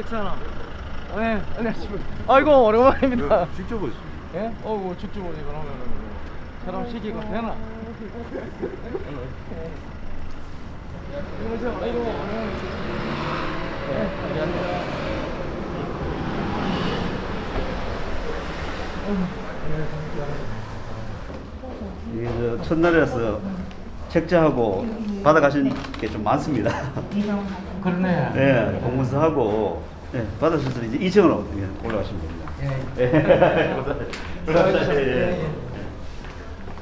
책사람. 네, 안녕하십니까. 아이고, 오랜만입니다. 직접 오셨습니다. 예? 어이구, 직접 오지, 그러면은. 사람 시키고 되나? 여보세요, 아이고, 오랜만입니다. 네, 안녕하세요. 이게 저 첫날이라서 책자하고 받아가신 게 좀 많습니다. 그러네. 네, 공문서하고 네, 받으셔서 이제 2층으로 올라가시면 됩니다. 예. 감사합니다. 예, 예, 예. 예.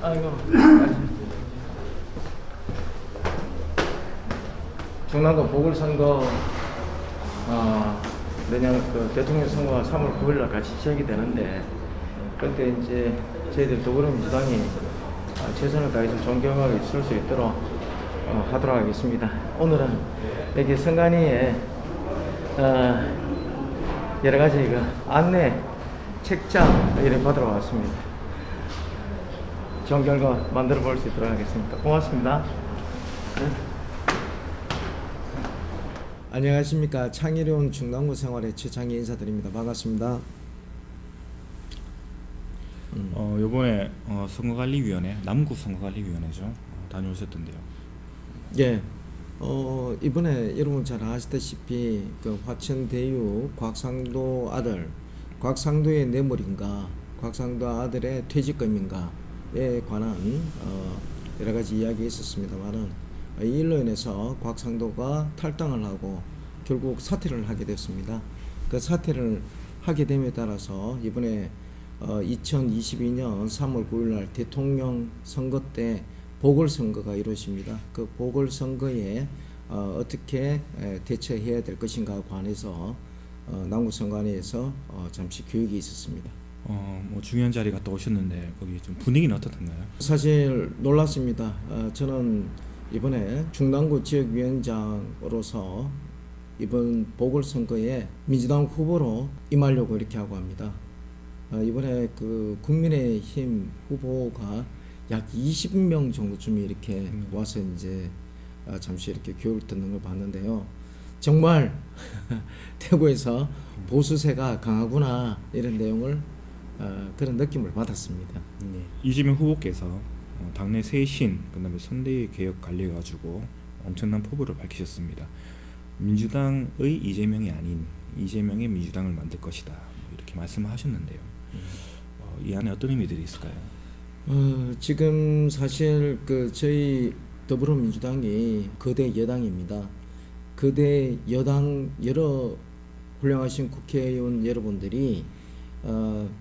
아이고. 중남도 보궐선거 내년 그 대통령 선거가 3월 9일날 같이 시작이 되는데 그때 이제 저희들 더불어민주당이 최선을 다해서 존경하게 있을 수 있도록 하도록 하겠습니다. 오늘은 여기 선관위에 여러 가지 그 안내 책자 이렇게 받으러 왔습니다. 좋은 결과 만들어 볼 수 있도록 하겠습니다. 고맙습니다. 네. 안녕하십니까. 창의로운 중남구 생활의 최창희 인사드립니다. 반갑습니다. 요번에 선거관리위원회, 남구 선거관리위원회죠. 다녀오셨던데요. 예. 이번에 여러분 잘 아시다시피 그 화천대유 곽상도 아들, 곽상도의 뇌물인가, 곽상도 아들의 퇴직금인가에 관한 여러 가지 이야기 있었습니다만은 이 일로 인해서 곽상도가 탈당을 하고 결국 사퇴를 하게 됐습니다. 그 사퇴를 하게 됨에 따라서 이번에 2022년 3월 9일날 대통령 선거 때 보궐선거가 이루어집니다. 그 보궐선거에 어떻게 대처해야 될 것인가에 관해서 남구선관위에서 잠시 교육이 있었습니다. 뭐 중요한 자리 갔다 오셨는데 거기 좀 분위기는 어떻던가요? 사실 놀랐습니다. 저는 이번에 중남구 지역위원장으로서 이번 보궐선거에 민주당 후보로 임하려고 이렇게 하고 합니다. 이번에 그 국민의힘 후보가 약 20명 정도쯤이 이렇게 와서 이제 잠시 이렇게 교육을 듣는 걸 봤는데요. 정말 대구에서 보수세가 강하구나 이런 내용을 그런 느낌을 받았습니다. 네. 이재명 후보께서 당내 쇄신, 그다음에 선대위 개혁 관리해 가지고 엄청난 포부를 밝히셨습니다. 민주당의 이재명이 아닌 이재명의 민주당을 만들 것이다. 이렇게 말씀을 하셨는데요. 이 안에 어떤 의미들이 있을까요? 지금 사실 그 저희 더불어민주당이 거대 여당입니다. 거대 여당 여러 훌륭하신 국회의원 여러분들이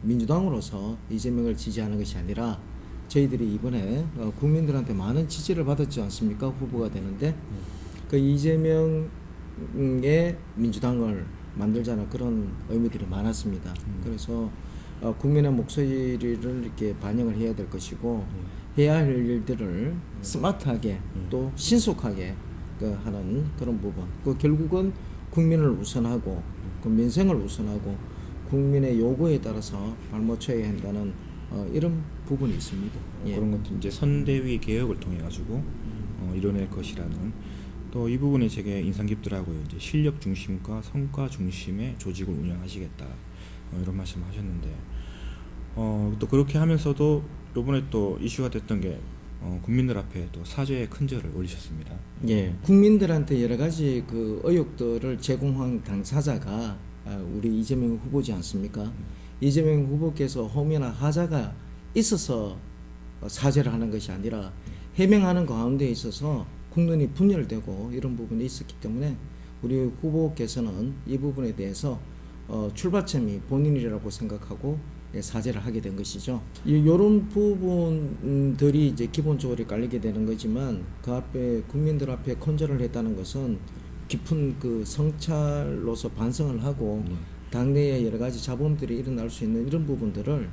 민주당으로서 이재명을 지지하는 것이 아니라 저희들이 이번에 국민들한테 많은 지지를 받았지 않습니까? 후보가 되는데 그 이재명의 민주당을 만들자는 그런 의미들이 많았습니다. 그래서 국민의 목소리를 이렇게 반영을 해야 될 것이고 해야 할 일들을 스마트하게 또 신속하게 하는 그런 부분. 그 결국은 국민을 우선하고 그 민생을 우선하고 국민의 요구에 따라서 발맞춰야 한다는 이런 부분이 있습니다. 예. 그런 것도 이제 선대위 개혁을 통해 가지고 이뤄낼 것이라는 또 이 부분이 제게 인상 깊더라고요. 이제 실력 중심과 성과 중심의 조직을 운영하시겠다 이런 말씀하셨는데 또 그렇게 하면서도 이번에 또 이슈가 됐던 게 국민들 앞에 또 사죄의 큰 절을 올리셨습니다. 예, 국민들한테 여러 가지 그 의혹들을 제공한 당사자가 우리 이재명 후보지 않습니까? 이재명 후보께서 험이나 하자가 있어서 사죄를 하는 것이 아니라 해명하는 가운데 있어서 국론이 분열되고 이런 부분이 있었기 때문에 우리 후보께서는 이 부분에 대해서 출발점이 본인이라고 생각하고 사죄를 하게 된 것이죠. 이런 부분들이 이제 기본적으로 깔리게 되는 거지만 그 앞에 국민들 앞에 컨저를 했다는 것은 깊은 그 성찰로서 반성을 하고 당내에 여러 가지 잡음들이 일어날 수 있는 이런 부분들을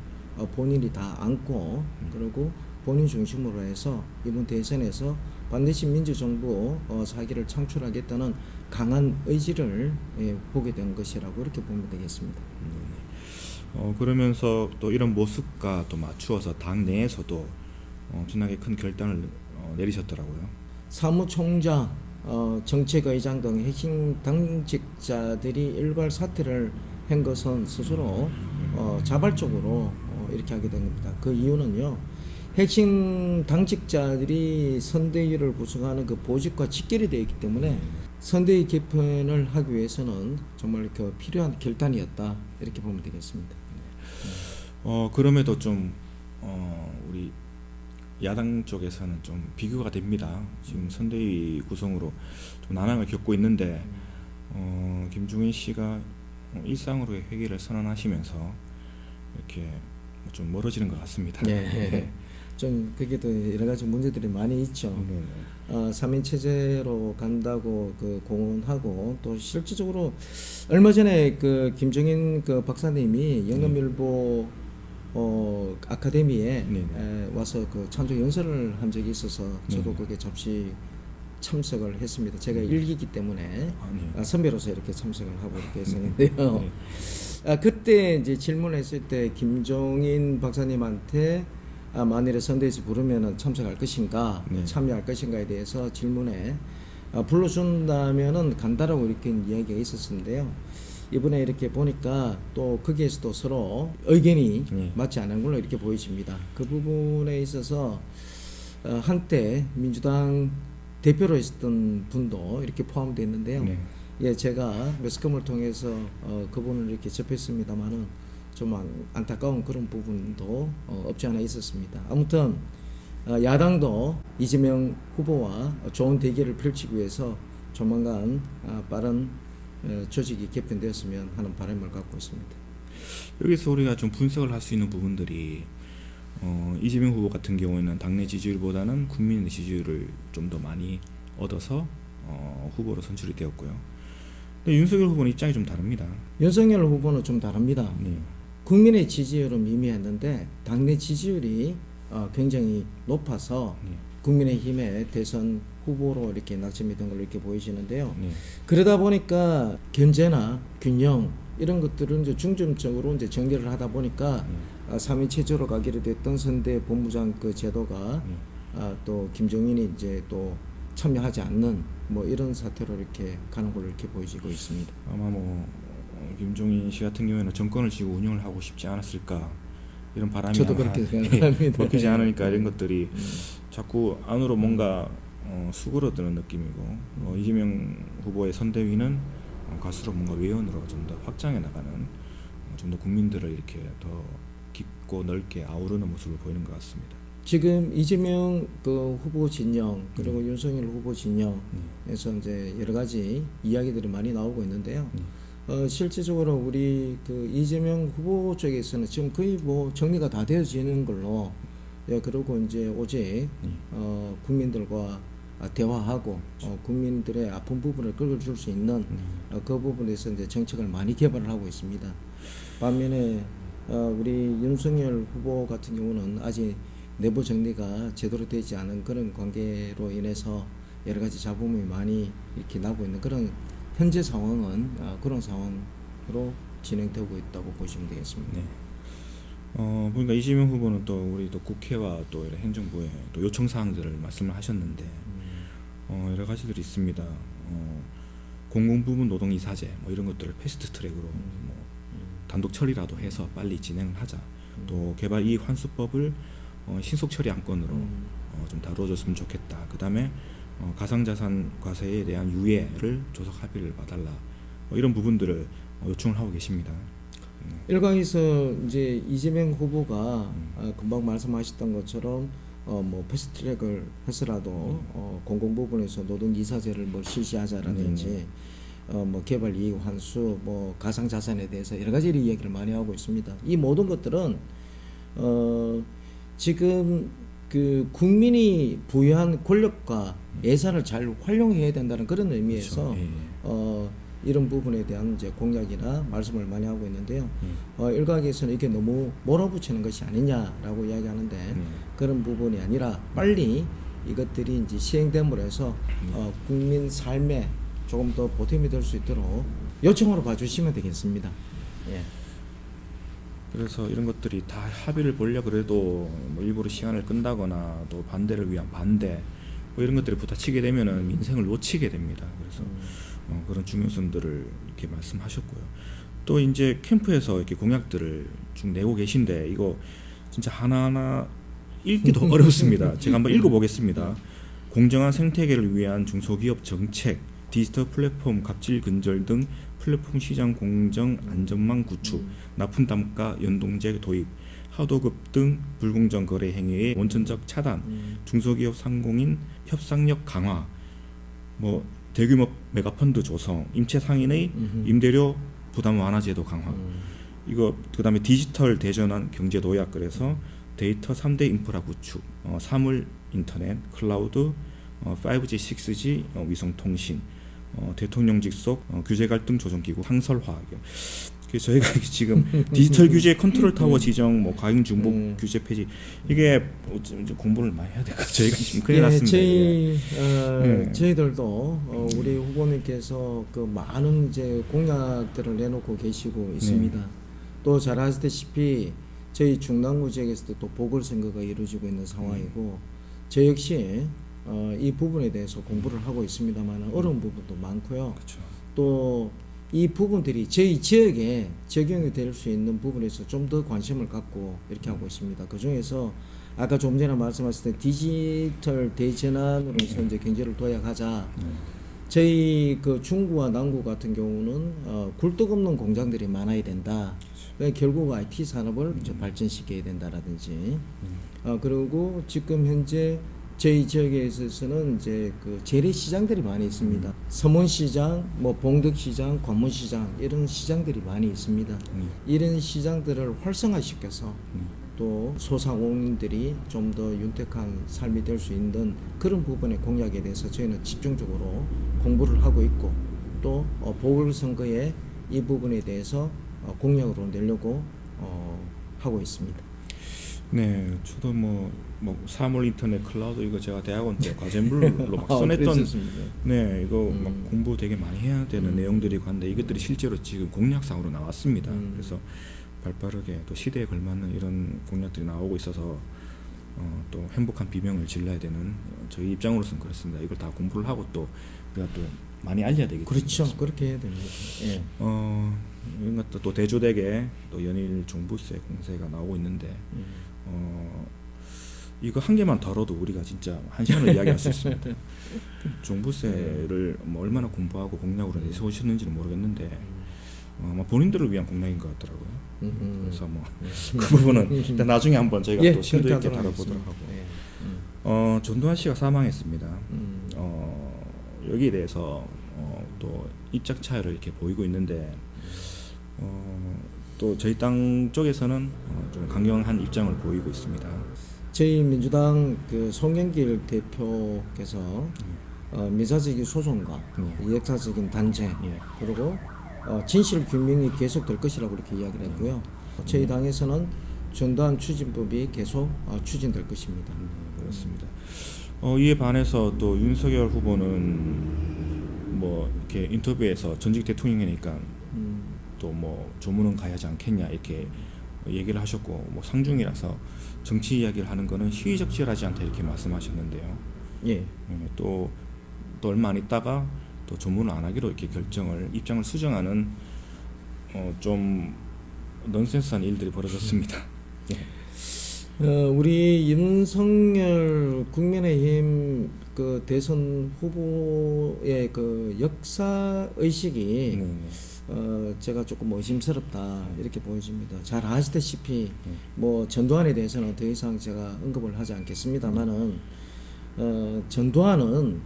본인이 다 안고 그리고 본인 중심으로 해서 이번 대선에서 반드시 민주정부 사기를 창출하겠다는 강한 의지를 보게 된 것이라고 이렇게 보면 되겠습니다. 그러면서 또 이런 모습과 또 맞추어서 당 내에서도 엄청나게 큰 결단을 내리셨더라고요. 사무총장 정책의장 등 핵심 당직자들이 일괄 사퇴를 한 것은 스스로 자발적으로 이렇게 하게 된 겁니다. 그 이유는요. 핵심 당직자들이 선대위를 구성하는 그 보직과 직결이 되어 있기 때문에 선대위 개편을 하기 위해서는 정말 그 필요한 결단이었다 이렇게 보면 되겠습니다. 그럼에도 좀 우리 야당 쪽에서는 좀 비교가 됩니다. 지금 선대위 구성으로 좀 난항을 겪고 있는데 김종인 씨가 일상으로의 회귀를 선언하시면서 이렇게 좀 멀어지는 것 같습니다. 네. 좀 그게 또 여러 가지 문제들이 많이 있죠. 3인 체제로 간다고 그 공언하고 또 실질적으로 얼마 전에 그 김정인 그 박사님이 영남일보 아카데미에 와서 그 찬조 연설을 한 적이 있어서 저도 그게 잠시 참석을 했습니다. 제가 일기이기 때문에 선배로서 이렇게 참석을 하고 이렇게 했었는데요. 그때 이제 질문했을 때 김종인 박사님한테 만일에 선대에서 부르면은 참석할 것인가, 참여할 것인가에 대해서 질문에 불러준다면은 간다라고 이렇게 이야기가 있었는데요. 이번에 이렇게 보니까 또 거기에서도 서로 의견이 맞지 않은 걸로 이렇게 보여집니다. 그 부분에 있어서 한때 민주당 대표로 있었던 분도 이렇게 포함되어 있는데요. 예, 제가 매스컴을 통해서 그분을 이렇게 접했습니다만은 좀 안타까운 그런 부분도 없지 않아 있었습니다. 아무튼 야당도 이재명 후보와 좋은 대결을 펼치기 위해서 조만간 빠른 조직이 개편되었으면 하는 바람을 갖고 있습니다. 여기서 우리가 좀 분석을 할 수 있는 부분들이 이재명 후보 같은 경우에는 당내 지지율보다는 국민의 지지율을 좀 더 많이 얻어서 후보로 선출이 되었고요. 근데 윤석열 후보는 입장이 좀 다릅니다. 윤석열 후보는 좀 다릅니다. 국민의 지지율은 미미했는데 당내 지지율이 굉장히 높아서 국민의힘의 대선 후보로 이렇게 낙점이 된 걸로 이렇게 보이시는데요. 그러다 보니까 견제나 균형 이런 것들은 이제 중점적으로 이제 전개를 하다 보니까 3인 체제로 가기로 됐던 선대 본부장 그 제도가 또 김종인이 이제 또 참여하지 않는 뭐 이런 사태로 이렇게 가는 걸로 이렇게 보여지고 있습니다. 아마 뭐 김종인 씨 같은 경우에는 정권을 쥐고 운영을 하고 싶지 않았을까 이런 바람이 저도 그렇게 생각합니다. 먹히지 않으니까 이런 것들이 자꾸 안으로 뭔가 수그러드는 느낌이고 이재명 후보의 선대위는 갈수록 뭔가 외연으로 좀 더 확장해 나가는 좀 더 국민들을 이렇게 더 깊고 넓게 아우르는 모습을 보이는 것 같습니다. 지금 이재명 그 후보 진영 그리고 윤석열 후보 진영에서 이제 여러 가지 이야기들이 많이 나오고 있는데요. 실질적으로 우리 그 이재명 후보 쪽에서는 지금 거의 뭐 정리가 다 되어지는 걸로 그리고 이제 오직 국민들과 대화하고 국민들의 아픈 부분을 긁어줄 수 있는 그 부분에서 이제 정책을 많이 개발을 하고 있습니다. 반면에 우리 윤석열 후보 같은 경우는 아직 내부 정리가 제대로 되지 않은 그런 관계로 인해서 여러 가지 잡음이 많이 이렇게 나고 있는 그런 현재 상황은 그런 상황으로 진행되고 있다고 보시면 되겠습니다. 그러니까 이재명 후보는 또 우리 또 국회와 또 이런 행정부에 또 요청 사항들을 말씀을 하셨는데 여러 가지들이 있습니다. 공공부문 노동 이사제 뭐 이런 것들을 패스트 트랙으로 뭐 단독 처리라도 해서 빨리 진행을 하자. 또 개발 이익 환수법을 신속 처리 안건으로 좀 다뤄줬으면 좋겠다. 그 다음에 가상자산 과세에 대한 유예를 조속 합의를 봐달라. 이런 부분들을 요청을 하고 계십니다. 일각에서 이제 이재명 후보가 금방 말씀하셨던 것처럼 뭐 패스트트랙을 해서라도 공공 부분에서 노동 이사제를 뭐 실시하자라든지 뭐 개발 이익 환수, 뭐 가상 자산에 대해서 여러 가지 이야기를 많이 하고 있습니다. 이 모든 것들은 지금 그 국민이 부여한 권력과 예산을 잘 활용해야 된다는 그런 의미에서 그렇죠. 이런 부분에 대한 이제 공약이나 말씀을 많이 하고 있는데요. 일각에서는 이게 너무 몰아붙이는 것이 아니냐라고 이야기하는데 그런 부분이 아니라 빨리 이것들이 이제 시행됨으로 해서 국민 삶에 조금 더 보탬이 될 수 있도록 요청으로 봐주시면 되겠습니다. 예. 그래서 이런 것들이 다 합의를 보려 그래도 뭐 일부러 시간을 끈다거나 또 반대를 위한 반대 뭐 이런 것들이 부딪히게 되면은 민생을 놓치게 됩니다. 그래서 그런 중요성들을 이렇게 말씀하셨고요. 또 이제 캠프에서 이렇게 공약들을 쭉 내고 계신데 이거 진짜 하나하나 읽기도 어렵습니다. 제가 한번 읽어보겠습니다. 공정한 생태계를 위한 중소기업 정책, 디지털 플랫폼 갑질 근절 등 플랫폼 시장 공정 안전망 구축, 납품 단가 연동제 도입, 하도급 등 불공정 거래 행위의 원천적 차단, 중소기업 상공인 협상력 강화, 뭐 대규모 메가펀드 조성, 임체 상인의 임대료 부담 완화 제도 강화. 이거 그다음에 디지털 대전환 경제 도약, 그래서 데이터 3대 인프라 구축, 사물 인터넷, 클라우드, 5G, 6G 위성 통신, 대통령 직속 규제 갈등 조정 기구 상설화. 그래서 저희가 지금 디지털 규제 컨트롤 타워 지정, 뭐 과잉 중복 규제 폐지, 이게 좀 공부를 많이 해야 될 것 같아요. 저희가 지금 큰일 났습니다. 저희들도 우리 후보님께서 그 많은 이제 공약들을 내놓고 계시고 있습니다. 또 잘 아시다시피 저희 중랑구 지역에서도 또 보궐선거가 이루어지고 있는 상황이고 저 역시 이 부분에 대해서 공부를 하고 있습니다만 어려운 부분도 많고요. 그렇죠. 또 이 부분들이 저희 지역에 적용이 될 수 있는 부분에서 좀 더 관심을 갖고 이렇게 하고 있습니다. 그 중에서 아까 좀 전에 말씀하셨던 디지털 대전환으로서 이제 경제를 도약하자. 저희 그 중구와 남구 같은 경우는 굴뚝 없는 공장들이 많아야 된다. 그러니까 결국 IT 산업을 이제 발전시켜야 된다라든지. 그리고 지금 현재 저희 지역에 있어서는 이제 그 재래 시장들이 많이 있습니다. 서문시장, 뭐 봉덕시장, 관문시장 이런 시장들이 많이 있습니다. 이런 시장들을 활성화시켜서 또 소상공인들이 좀 더 윤택한 삶이 될 수 있는 그런 부분의 공약에 대해서 저희는 집중적으로 공부를 하고 있고 또 보궐선거에 이 부분에 대해서 공약으로 내려고 하고 있습니다. 네, 저도 뭐 사물 인터넷 클라우드 이거 제가 대학원 때 과제물로 막 써냈던 네, 이거 막 공부 되게 많이 해야 되는 내용들이고 한데 이것들이 실제로 지금 공약상으로 나왔습니다. 그래서 발빠르게 또 시대에 걸맞는 이런 공약들이 나오고 있어서 또 행복한 비명을 질러야 되는 저희 입장으로서는 그렇습니다. 이걸 다 공부를 하고 또 우리가 또 많이 알려야 되겠죠. 그렇죠. 그렇게 해야 됩니다. 예. 이런 것도 또 대조되게 또 연일 종부세 공세가 나오고 있는데 이거 한 개만 다뤄도 우리가 진짜 한 시간을 이야기할 수 있습니다. 종부세를 뭐 얼마나 공부하고 공약으로 내세우셨는지는 모르겠는데 아마 본인들을 위한 공약인 것 같더라고요. 그래서 뭐 그 부분은 일단 나중에 한번 저희가 또 심도 있게 다뤄보도록 하고. 전두환 씨가 사망했습니다. 여기에 대해서 또 입장 차이를 이렇게 보이고 있는데 또 저희 당 쪽에서는 좀 강경한 입장을 보이고 있습니다. 저희 민주당 그 송영길 대표께서 민사적인 소송과 역사적인 단죄 그리고 진실 규명이 계속될 것이라고 이렇게 이야기를 했고요. 저희 당에서는 전두환 추진법이 계속 추진될 것입니다. 그렇습니다. 이에 반해서 또 윤석열 후보는 뭐 이렇게 인터뷰에서 전직 대통령이니까 또 뭐 조문은 가야 하지 않겠냐 이렇게 얘기를 하셨고 뭐 상중이라서 정치 이야기를 하는 거는 시의적절하지 않다 이렇게 말씀하셨는데요. 예. 또 얼마 안 있다가 또 조문을 안 하기로 이렇게 입장을 수정하는 좀 넌센스한 일들이 벌어졌습니다. 우리 윤석열 국민의힘 그 대선 후보의 그 역사 의식이 제가 조금 의심스럽다 이렇게 보여집니다. 잘 아시다시피 뭐 전두환에 대해서는 더 이상 제가 언급을 하지 않겠습니다만은 전두환은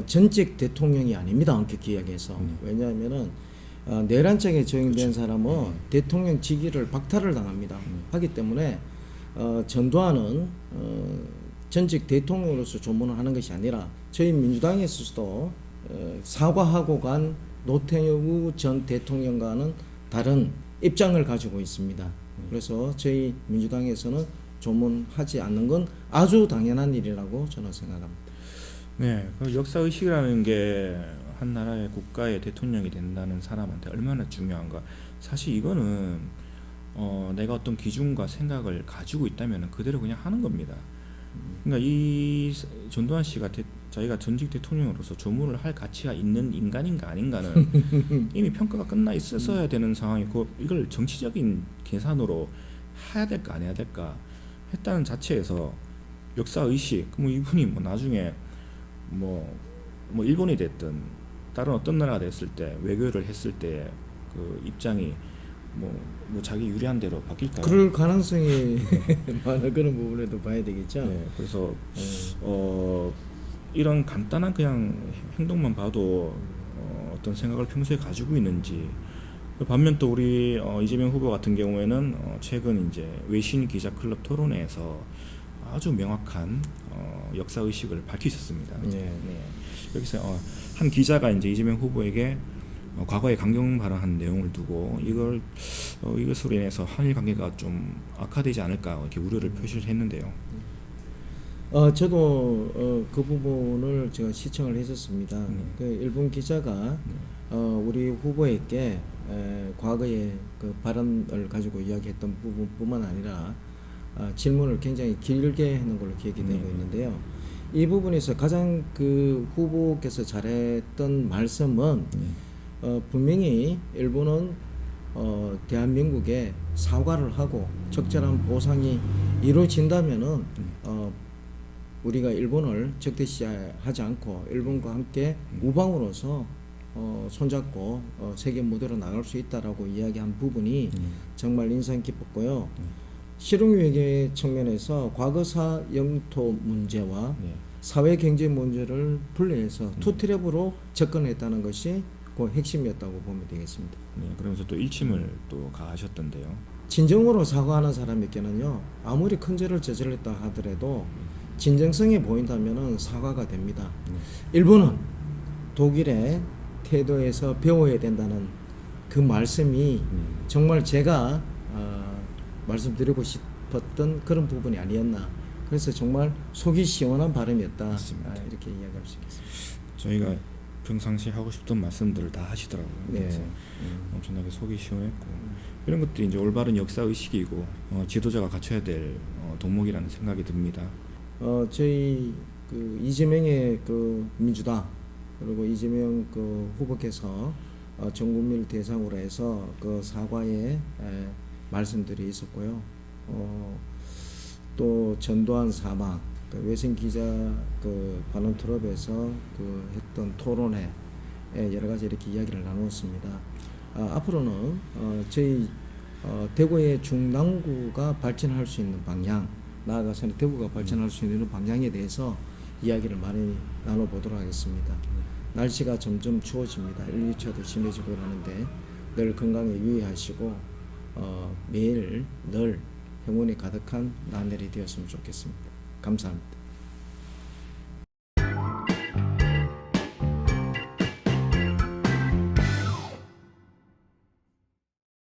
전직 대통령이 아닙니다. 엄격히 이야기해서. 왜냐하면은 내란장에 적용된 사람은 대통령 직위를 박탈을 당합니다. 하기 때문에 전두환은 전직 대통령으로서 조문을 하는 것이 아니라 저희 민주당에서도 사과하고 간 노태우 전 대통령과는 다른 입장을 가지고 있습니다. 그래서 저희 민주당에서는 조문하지 않는 건 아주 당연한 일이라고 저는 생각합니다. 네, 그 역사 의식이라는 게 한 나라의 국가의 대통령이 된다는 사람한테 얼마나 중요한가. 사실 이거는 내가 어떤 기준과 생각을 가지고 있다면 그대로 그냥 하는 겁니다. 그러니까 이 전두환 씨가 자기가 전직 대통령으로서 조문을 할 가치가 있는 인간인가 아닌가는 이미 평가가 끝나 있어야 되는 상황이고 이걸 정치적인 계산으로 해야 될까 안 해야 될까 했다는 자체에서 역사 의식 뭐 이분이 뭐 나중에 뭐 일본이 됐든 다른 어떤 나라가 됐을 때 외교를 했을 때 그 입장이 뭐 자기 유리한 대로 바뀔까요? 그럴 가능성이 많은 그런 부분에도 봐야 되겠죠. 네, 그래서 이런 간단한 그냥 행동만 봐도 어떤 생각을 평소에 가지고 있는지 반면 또 우리 이재명 후보 같은 경우에는 최근 이제 외신 기자 클럽 토론회에서 아주 명확한 역사 의식을 밝히셨습니다. 네. 여기서 한 기자가 이제 이재명 후보에게 과거에 강경 발언한 내용을 두고 이것으로 인해서 한일 관계가 좀 악화되지 않을까 이렇게 우려를 표시를 했는데요. 저도 그 부분을 제가 시청을 했었습니다. 그 일본 기자가 우리 후보에게 과거에 그 발언을 가지고 이야기했던 부분뿐만 아니라 질문을 굉장히 길게 하는 걸로 기억이 되고 있는데요. 이 부분에서 가장 그 후보께서 잘했던 말씀은 분명히 일본은 대한민국에 사과를 하고 적절한 보상이 이루어진다면은 우리가 일본을 적대시하지 않고 일본과 함께 우방으로서 손잡고 세계 무대로 나갈 수 있다라고 이야기한 부분이 정말 인상 깊었고요. 실용외교의 측면에서 과거사 영토 문제와 사회 경제 문제를 분리해서 투 트랩으로 접근했다는 것이 그 핵심이었다고 보면 되겠습니다. 네, 그러면서 또 일침을 또 가하셨던데요. 진정으로 사과하는 사람에게는요, 아무리 큰 죄를 저질렀다 하더라도 진정성이 보인다면은 사과가 됩니다. 일본은 독일의 태도에서 배워야 된다는 그 말씀이 정말 제가 말씀드리고 싶었던 그런 부분이 아니었나. 그래서 정말 속이 시원한 발음이었다. 이렇게 이야기할 수 있겠습니다. 저희가 평상시에 하고 싶던 말씀들을 다 하시더라고요. 네. 그래서 엄청나게 속이 시원했고 이런 것들이 이제 올바른 역사 의식이고 지도자가 갖춰야 될 덕목이라는 생각이 듭니다. 저희 그 이재명의 그 민주당 그리고 이재명 그 후보께서 전 국민을 대상으로 해서 그 사과의 말씀들이 있었고요. 또 전두환 사망, 그 외신 기자 그 반론 트럭에서 그 했던 토론회 여러 가지 이렇게 이야기를 나누었습니다. 앞으로는 저희 대구의 중랑구가 발전할 수 있는 방향, 나아가서는 대구가 발전할 수 있는 방향에 대해서 이야기를 많이 나눠보도록 하겠습니다. 날씨가 점점 추워집니다. 일교차도 심해지고 이러는데 늘 건강에 유의하시고 매일 늘 행운이 가득한 나날이 되었으면 좋겠습니다. 감사합니다.